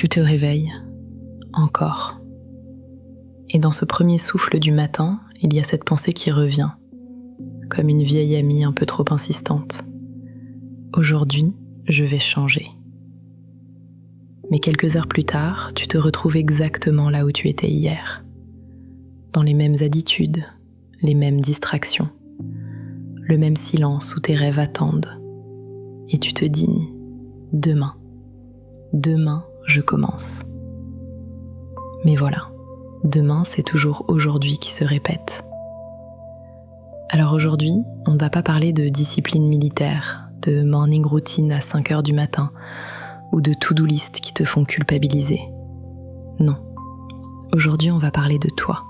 Tu te réveilles, encore. Et dans ce premier souffle du matin, il y a cette pensée qui revient, comme une vieille amie un peu trop insistante. Aujourd'hui, je vais changer. Mais quelques heures plus tard, tu te retrouves exactement là où tu étais hier, dans les mêmes attitudes, les mêmes distractions, le même silence où tes rêves attendent. Et tu te dis, demain, je commence. Mais voilà, demain c'est toujours aujourd'hui qui se répète. Alors aujourd'hui, on ne va pas parler de discipline militaire, de morning routine à 5h du matin, ou de to-do list qui te font culpabiliser. Non, aujourd'hui on va parler de toi,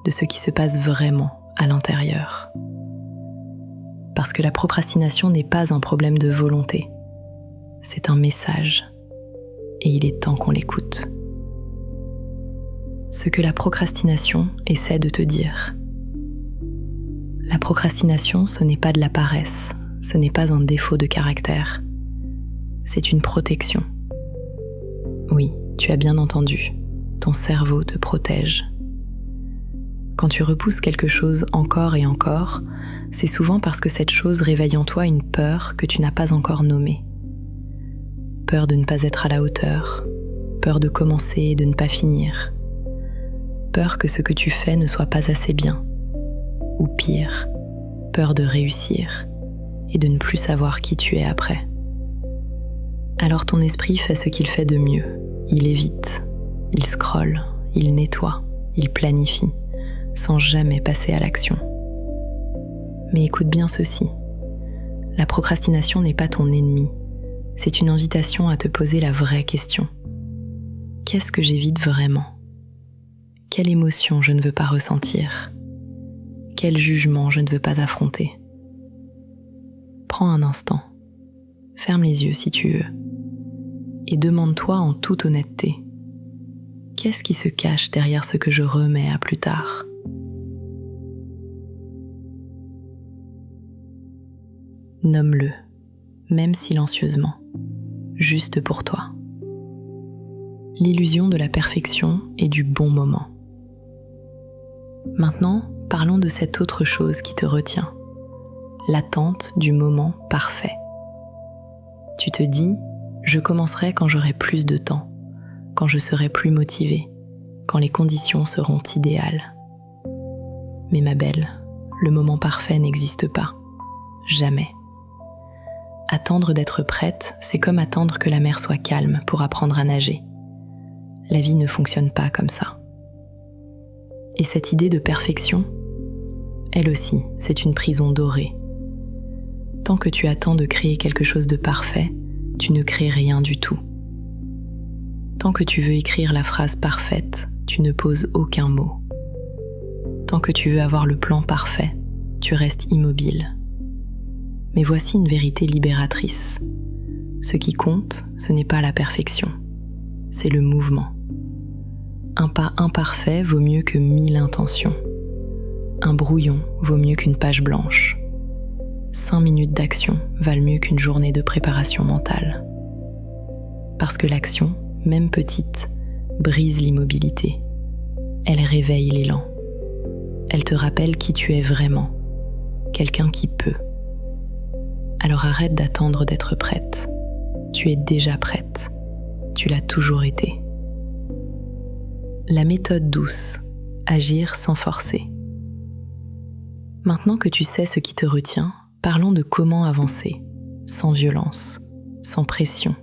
de ce qui se passe vraiment à l'intérieur. Parce que la procrastination n'est pas un problème de volonté, c'est un message, et il est temps qu'on l'écoute. Ce que la procrastination essaie de te dire. La procrastination, ce n'est pas de la paresse, ce n'est pas un défaut de caractère, c'est une protection. Oui, tu as bien entendu, ton cerveau te protège. Quand tu repousses quelque chose encore et encore, c'est souvent parce que cette chose réveille en toi une peur que tu n'as pas encore nommée. Peur de ne pas être à la hauteur, peur de commencer et de ne pas finir, peur que ce que tu fais ne soit pas assez bien, ou pire, peur de réussir et de ne plus savoir qui tu es après. Alors ton esprit fait ce qu'il fait de mieux, il évite, il scrolle, il nettoie, il planifie, sans jamais passer à l'action. Mais écoute bien ceci, la procrastination n'est pas ton ennemi, c'est une invitation à te poser la vraie question. Qu'est-ce que j'évite vraiment ? Quelle émotion je ne veux pas ressentir ? Quel jugement je ne veux pas affronter ? Prends un instant, ferme les yeux si tu veux, et demande-toi en toute honnêteté, qu'est-ce qui se cache derrière ce que je remets à plus tard ? Nomme-le, même silencieusement, juste pour toi. L'illusion de la perfection et du bon moment. Maintenant, parlons de cette autre chose qui te retient, l'attente du moment parfait. Tu te dis, je commencerai quand j'aurai plus de temps, quand je serai plus motivée, quand les conditions seront idéales. Mais ma belle, le moment parfait n'existe pas, jamais. Attendre d'être prête, c'est comme attendre que la mer soit calme pour apprendre à nager. La vie ne fonctionne pas comme ça. Et cette idée de perfection, elle aussi, c'est une prison dorée. Tant que tu attends de créer quelque chose de parfait, tu ne crées rien du tout. Tant que tu veux écrire la phrase parfaite, tu ne poses aucun mot. Tant que tu veux avoir le plan parfait, tu restes immobile. Mais voici une vérité libératrice. Ce qui compte, ce n'est pas la perfection, c'est le mouvement. Un pas imparfait vaut mieux que 1000 intentions. Un brouillon vaut mieux qu'une page blanche. 5 minutes d'action valent mieux qu'une journée de préparation mentale. Parce que l'action, même petite, brise l'immobilité. Elle réveille l'élan. Elle te rappelle qui tu es vraiment, quelqu'un qui peut. Alors arrête d'attendre d'être prête. Tu es déjà prête. Tu l'as toujours été. La méthode douce, agir sans forcer. Maintenant que tu sais ce qui te retient, parlons de comment avancer, sans violence, sans pression,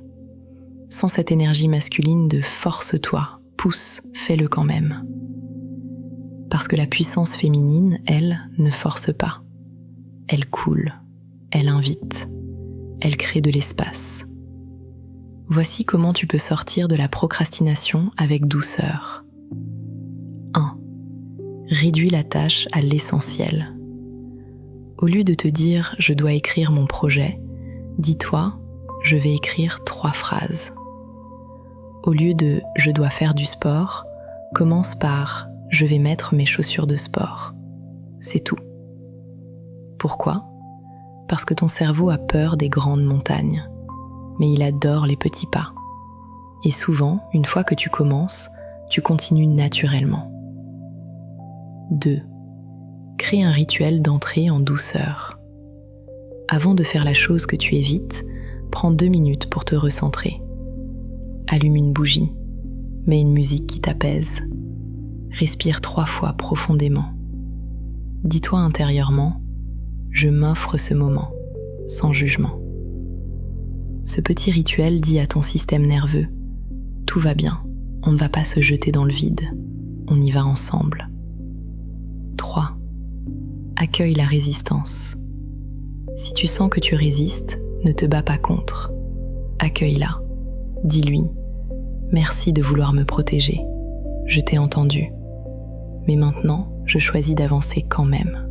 sans cette énergie masculine de « force-toi, pousse, fais-le quand même ». Parce que la puissance féminine, elle, ne force pas. Elle coule, elle invite, elle crée de l'espace. Voici comment tu peux sortir de la procrastination avec douceur. 1. Réduis la tâche à l'essentiel. Au lieu de te dire « je dois écrire mon projet », dis-toi « je vais écrire 3 phrases ». Au lieu de « je dois faire du sport », commence par « je vais mettre mes chaussures de sport ». C'est tout. Pourquoi ? Parce que ton cerveau a peur des grandes montagnes, mais il adore les petits pas. Et souvent, une fois que tu commences, tu continues naturellement. 2. Crée un rituel d'entrée en douceur. Avant de faire la chose que tu évites, prends 2 minutes pour te recentrer. Allume une bougie, mets une musique qui t'apaise. Respire 3 fois profondément. Dis-toi intérieurement, je m'offre ce moment, sans jugement. Ce petit rituel dit à ton système nerveux, tout va bien, on ne va pas se jeter dans le vide, on y va ensemble. 3. Accueille la résistance. Si tu sens que tu résistes, ne te bats pas contre. Accueille-la. Dis-lui, merci de vouloir me protéger. Je t'ai entendu. Mais maintenant, je choisis d'avancer quand même.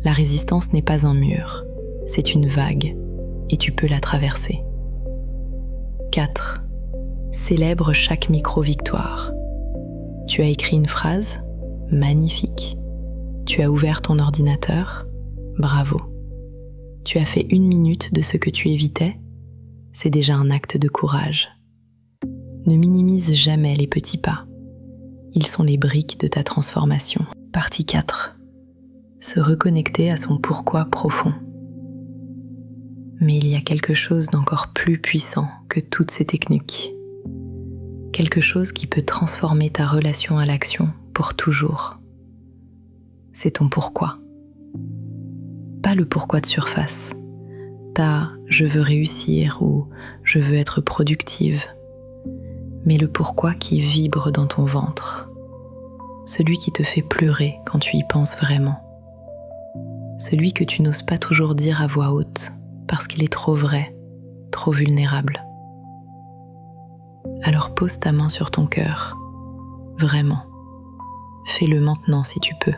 La résistance n'est pas un mur, c'est une vague, et tu peux la traverser. 4. Célèbre chaque micro-victoire. Tu as écrit une phrase? Magnifique. Tu as ouvert ton ordinateur? Bravo. Tu as fait 1 minute de ce que tu évitais? C'est déjà un acte de courage. Ne minimise jamais les petits pas. Ils sont les briques de ta transformation. Partie 4. Se reconnecter à son pourquoi profond. Mais il y a quelque chose d'encore plus puissant que toutes ces techniques. Quelque chose qui peut transformer ta relation à l'action pour toujours. C'est ton pourquoi. Pas le pourquoi de surface. Ta « je veux réussir » ou « je veux être productive », mais le pourquoi qui vibre dans ton ventre. Celui qui te fait pleurer quand tu y penses vraiment. Celui que tu n'oses pas toujours dire à voix haute parce qu'il est trop vrai, trop vulnérable. Alors pose ta main sur ton cœur, vraiment. Fais-le maintenant si tu peux.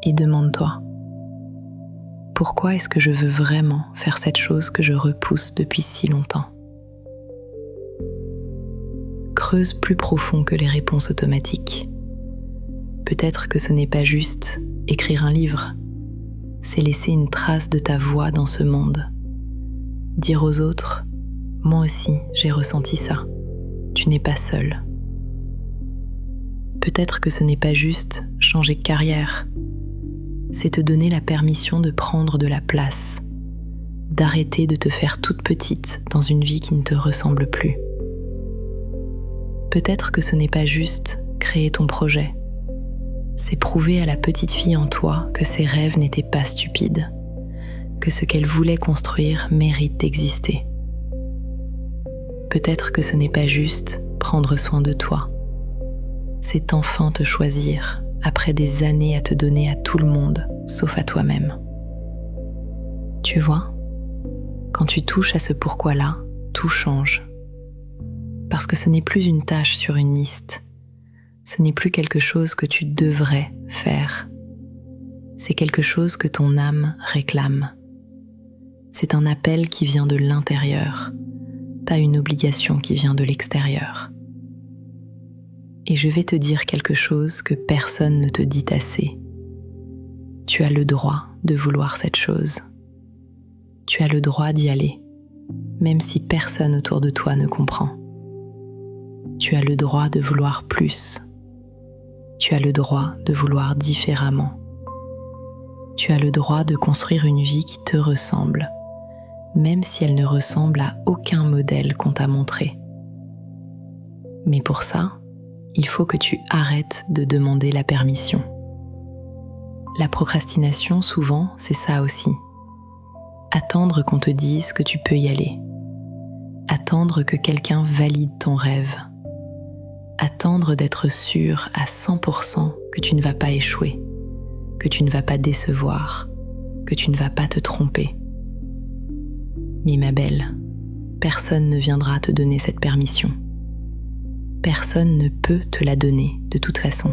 Et demande-toi, pourquoi est-ce que je veux vraiment faire cette chose que je repousse depuis si longtemps? Creuse plus profond que les réponses automatiques. Peut-être que ce n'est pas juste écrire un livre, c'est laisser une trace de ta voix dans ce monde. Dire aux autres, moi aussi j'ai ressenti ça, tu n'es pas seul. Peut-être que ce n'est pas juste changer de carrière, c'est te donner la permission de prendre de la place, d'arrêter de te faire toute petite dans une vie qui ne te ressemble plus. Peut-être que ce n'est pas juste créer ton projet, c'est prouver à la petite fille en toi que ses rêves n'étaient pas stupides, que ce qu'elle voulait construire mérite d'exister. Peut-être que ce n'est pas juste prendre soin de toi, c'est enfin te choisir après des années à te donner à tout le monde, sauf à toi-même. Tu vois, quand tu touches à ce pourquoi-là, tout change. Parce que ce n'est plus une tâche sur une liste, ce n'est plus quelque chose que tu devrais faire. C'est quelque chose que ton âme réclame. C'est un appel qui vient de l'intérieur, pas une obligation qui vient de l'extérieur. Et je vais te dire quelque chose que personne ne te dit assez. Tu as le droit de vouloir cette chose. Tu as le droit d'y aller, même si personne autour de toi ne comprend. Tu as le droit de vouloir plus. Tu as le droit de vouloir différemment. Tu as le droit de construire une vie qui te ressemble, même si elle ne ressemble à aucun modèle qu'on t'a montré. Mais pour ça, il faut que tu arrêtes de demander la permission. La procrastination, souvent, c'est ça aussi. Attendre qu'on te dise que tu peux y aller. Attendre que quelqu'un valide ton rêve. Attendre d'être sûr à 100% que tu ne vas pas échouer, que tu ne vas pas décevoir, que tu ne vas pas te tromper. Mais ma belle, personne ne viendra te donner cette permission. Personne ne peut te la donner de toute façon.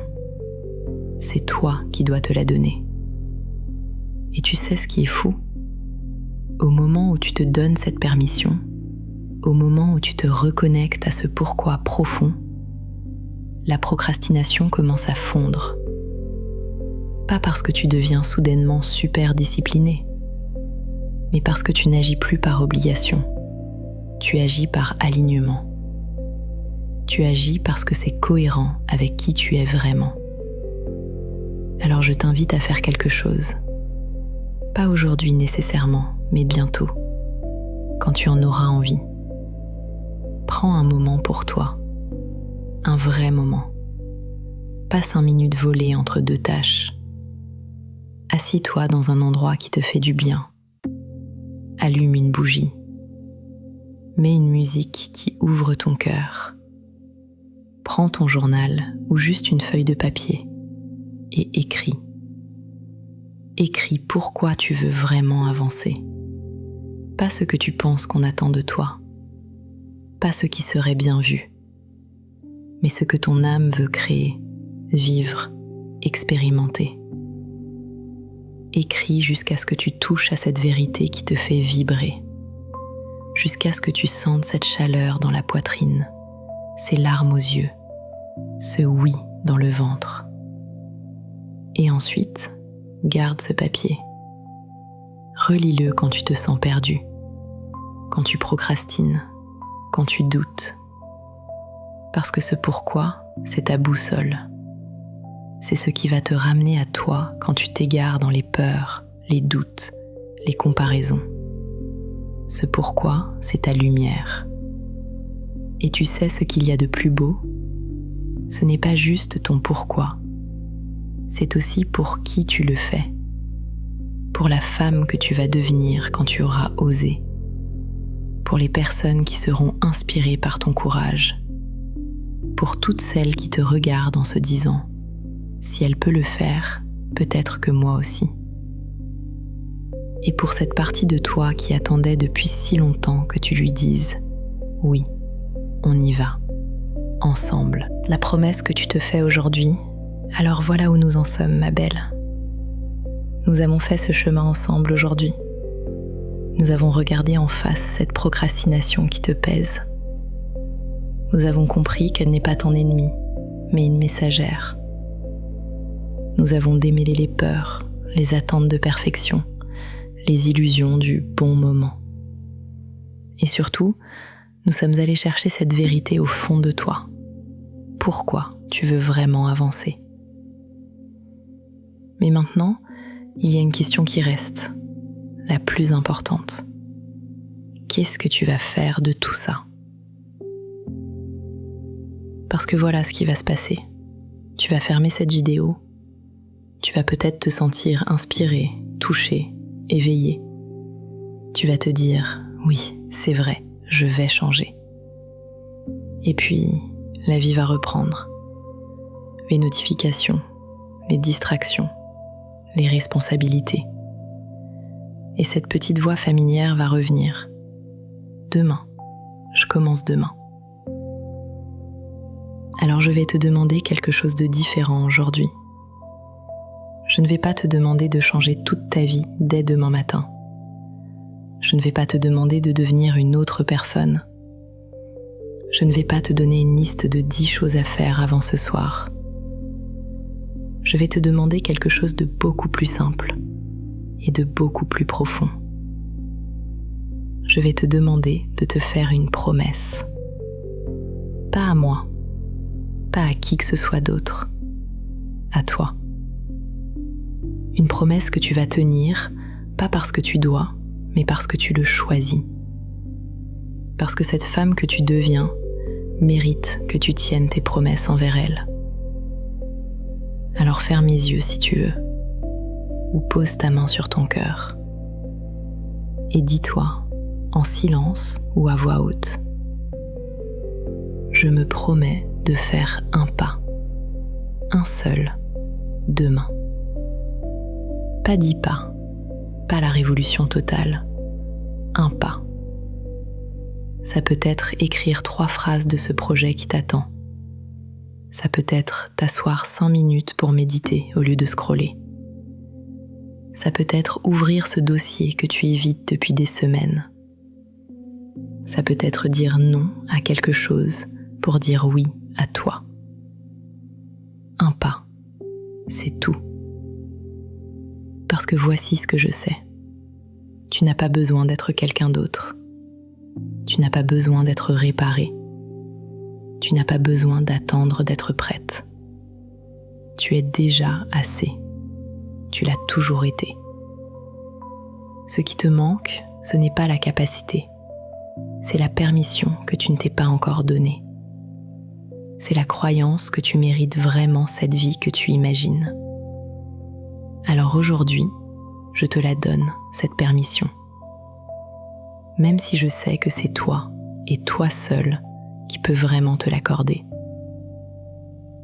C'est toi qui dois te la donner. Et tu sais ce qui est fou? Au moment où tu te donnes cette permission, au moment où tu te reconnectes à ce pourquoi profond, la procrastination commence à fondre. Pas parce que tu deviens soudainement super discipliné, mais parce que tu n'agis plus par obligation. tu agis par alignement. Tu agis parce que c'est cohérent avec qui tu es vraiment. Alors je t'invite à faire quelque chose. Pas aujourd'hui nécessairement, mais bientôt, quand tu en auras envie. Prends un moment pour toi, un vrai moment. Pas 5 minutes volées entre 2 tâches. Assis-toi dans un endroit qui te fait du bien. Allume une bougie. Mets une musique qui ouvre ton cœur. Prends ton journal ou juste une feuille de papier et écris. Écris pourquoi tu veux vraiment avancer. Pas ce que tu penses qu'on attend de toi. Pas ce qui serait bien vu. Mais ce que ton âme veut créer, vivre, expérimenter. Écris jusqu'à ce que tu touches à cette vérité qui te fait vibrer. Jusqu'à ce que tu sentes cette chaleur dans la poitrine, ces larmes aux yeux, ce oui dans le ventre. Et ensuite, garde ce papier. Relis-le quand tu te sens perdu, quand tu procrastines, quand tu doutes. Parce que ce pourquoi, c'est ta boussole. C'est ce qui va te ramener à toi quand tu t'égares dans les peurs, les doutes, les comparaisons. Ce pourquoi, c'est ta lumière. Et tu sais ce qu'il y a de plus beau? Ce n'est pas juste ton pourquoi. C'est aussi pour qui tu le fais. Pour la femme que tu vas devenir quand tu auras osé. Pour les personnes qui seront inspirées par ton courage. Pour toutes celles qui te regardent en se disant « Si elle peut le faire, peut-être que moi aussi ». Et pour cette partie de toi qui attendait depuis si longtemps que tu lui dises « Oui, on y va, ensemble ». La promesse que tu te fais aujourd'hui, alors voilà où nous en sommes, ma belle. Nous avons fait ce chemin ensemble aujourd'hui. Nous avons regardé en face cette procrastination qui te pèse. Nous avons compris qu'elle n'est pas ton ennemie, mais une messagère. Nous avons démêlé les peurs, les attentes de perfection, les illusions du bon moment. Et surtout, nous sommes allés chercher cette vérité au fond de toi. Pourquoi tu veux vraiment avancer? Mais maintenant, il y a une question qui reste, la plus importante. Qu'est-ce que tu vas faire de tout ça? Parce que voilà ce qui va se passer. Tu vas fermer cette vidéo. Tu vas peut-être te sentir inspiré, touché, éveillé. Tu vas te dire, oui, c'est vrai, je vais changer. Et puis, la vie va reprendre. Les notifications, les distractions, les responsabilités. Et cette petite voix familière va revenir. Demain, je commence demain. Alors je vais te demander quelque chose de différent aujourd'hui. Je ne vais pas te demander de changer toute ta vie dès demain matin. Je ne vais pas te demander de devenir une autre personne. Je ne vais pas te donner une liste de 10 choses à faire avant ce soir. Je vais te demander quelque chose de beaucoup plus simple et de beaucoup plus profond. Je vais te demander de te faire une promesse. Pas à moi, pas à qui que ce soit d'autre, à toi. Une promesse que tu vas tenir, pas parce que tu dois, mais parce que tu le choisis. Parce que cette femme que tu deviens mérite que tu tiennes tes promesses envers elle. Alors ferme les yeux si tu veux, ou pose ta main sur ton cœur. Et dis-toi, en silence ou à voix haute, je me promets de faire un pas, un seul, demain. Pas 10 pas, pas la révolution totale, un pas. Ça peut être écrire 3 phrases de ce projet qui t'attend. Ça peut être t'asseoir 5 minutes pour méditer au lieu de scroller. Ça peut être ouvrir ce dossier que tu évites depuis des semaines. Ça peut être dire non à quelque chose pour dire oui à toi. Un pas, c'est tout. Parce que voici ce que je sais. Tu n'as pas besoin d'être quelqu'un d'autre. Tu n'as pas besoin d'être réparée. Tu n'as pas besoin d'attendre d'être prête. Tu es déjà assez. Tu l'as toujours été. Ce qui te manque, ce n'est pas la capacité. C'est la permission que tu ne t'es pas encore donnée. C'est la croyance que tu mérites vraiment cette vie que tu imagines. Alors aujourd'hui, je te la donne, cette permission. Même si je sais que c'est toi, et toi seul, qui peux vraiment te l'accorder.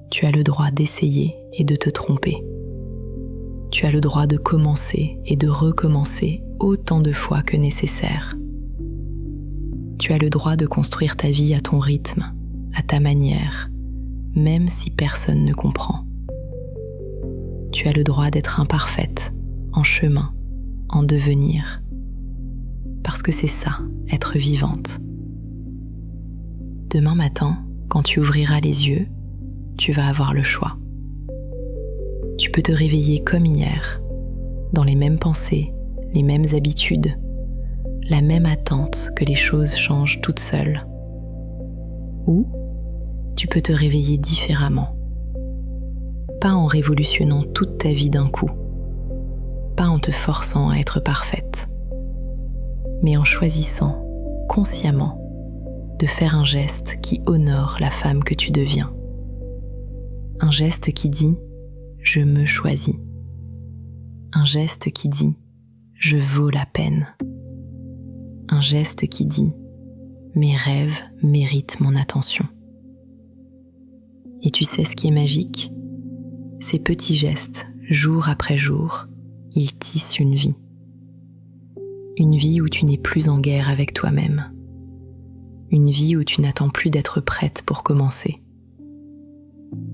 Tu as le droit d'essayer et de te tromper. Tu as le droit de commencer et de recommencer autant de fois que nécessaire. Tu as le droit de construire ta vie à ton rythme, à ta manière, même si personne ne comprend. Tu as le droit d'être imparfaite, en chemin, en devenir. Parce que c'est ça, être vivante. Demain matin, quand tu ouvriras les yeux, tu vas avoir le choix. Tu peux te réveiller comme hier, dans les mêmes pensées, les mêmes habitudes, la même attente que les choses changent toutes seules. Ou tu peux te réveiller différemment. Pas en révolutionnant toute ta vie d'un coup, pas en te forçant à être parfaite, mais en choisissant consciemment de faire un geste qui honore la femme que tu deviens. Un geste qui dit « je me choisis ». Un geste qui dit « je vaux la peine ». Un geste qui dit « mes rêves méritent mon attention ». Et tu sais ce qui est magique ? Ces petits gestes, jour après jour, ils tissent une vie. Une vie où tu n'es plus en guerre avec toi-même. Une vie où tu n'attends plus d'être prête pour commencer.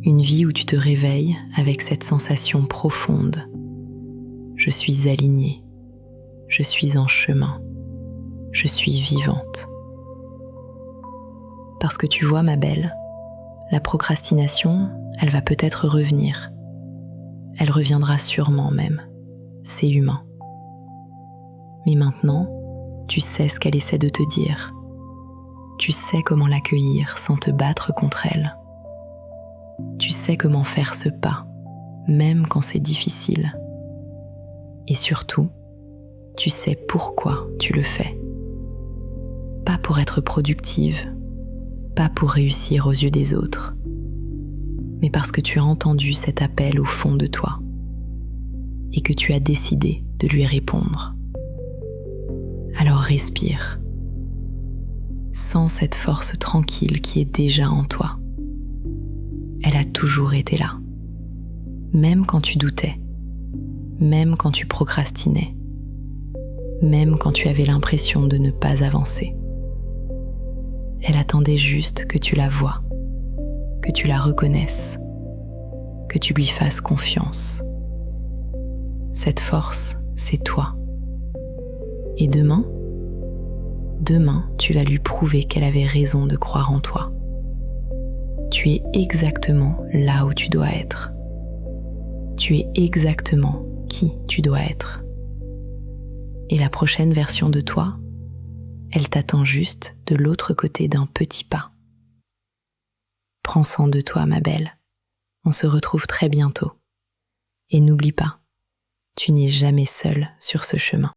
Une vie où tu te réveilles avec cette sensation profonde. Je suis alignée. Je suis en chemin. Je suis vivante. Parce que tu vois, ma belle, la procrastination, elle va peut-être revenir. Elle reviendra sûrement même. C'est humain. Mais maintenant, tu sais ce qu'elle essaie de te dire. Tu sais comment l'accueillir sans te battre contre elle. Tu sais comment faire ce pas, même quand c'est difficile. Et surtout, tu sais pourquoi tu le fais. Pas pour être productive, pas pour réussir aux yeux des autres, mais parce que tu as entendu cet appel au fond de toi et que tu as décidé de lui répondre. Alors respire. Sens cette force tranquille qui est déjà en toi. Elle a toujours été là. Même quand tu doutais, même quand tu procrastinais, même quand tu avais l'impression de ne pas avancer. Elle attendait juste que tu la vois, que tu la reconnaisses, que tu lui fasses confiance. Cette force, c'est toi. Et demain, tu vas lui prouver qu'elle avait raison de croire en toi. Tu es exactement là où tu dois être. Tu es exactement qui tu dois être. Et la prochaine version de toi, elle t'attend juste de l'autre côté d'un petit pas. Prends soin de toi, ma belle. On se retrouve très bientôt. Et n'oublie pas, tu n'es jamais seule sur ce chemin.